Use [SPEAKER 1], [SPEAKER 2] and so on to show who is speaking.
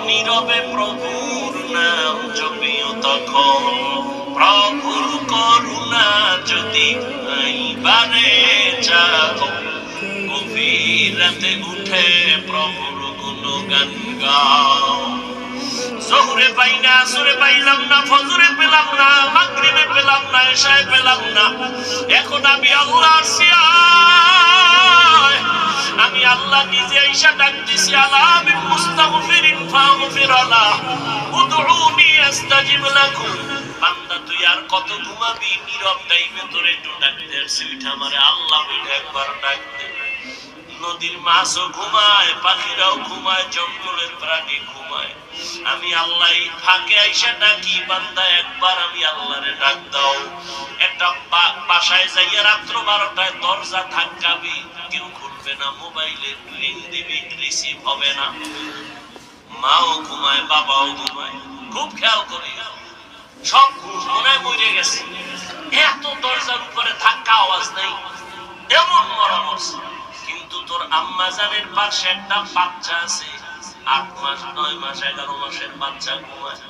[SPEAKER 1] নীরবে প্রভুর নাম জপিও তখন, প্রভুর করুণা যদি পাইবারে চাও, গভীর রাতে উঠে প্রভুর গুণগান গাও। জোহরে পাই না, আসরে পাইলাম না, ফজরে পেলাম না, মাগরিবে পেলাম না, এশায় পেলাম না, এখন আমি আল্লাহর সিয়ায়, আমি আল্লাহ নিজে আইসা ডাক দিছি, আলামিন মুস্তাগফিরিন ফাগফিরালা, উদউনি আস্তাজিব লাকুম। বান্দা তুই আর কত ঘুমাবি? নীরব টাইমে তোরে একটু ডাকতে আসছি, উঠে আমারে আল্লাহ বলে একবার ডাক দে। নদীর মাছও ঘুমায়, পাখিরাও ঘুমায়, জঙ্গলের প্রাণী ঘুমায়, আমি আল্লাহ ফাঁকে আইসা ডাকি, বান্দা একবার আমি আল্লাহরে ডাক দাও। একটা বাসায় যাইয়া রাত্র 12টায় দরজা ধাক্কাবি, কেউ খুলবে না, মোবাইলে রিং দিবি, রিসিভ হবে না, মাও ঘুমায়, বাবাও ঘুমায়, খুব খেয়াল করি, সব মনে মরে গেছে, এত দরজার উপরে ধাক্কা আওয়াজ নেই, এমন মরা মরছে। কিন্তু তোর আম্মা জানের পাশে একটা বাচ্চা আছে, 8 মাস 9 মাস 11 মাসের বাচ্চা ঘুমায়,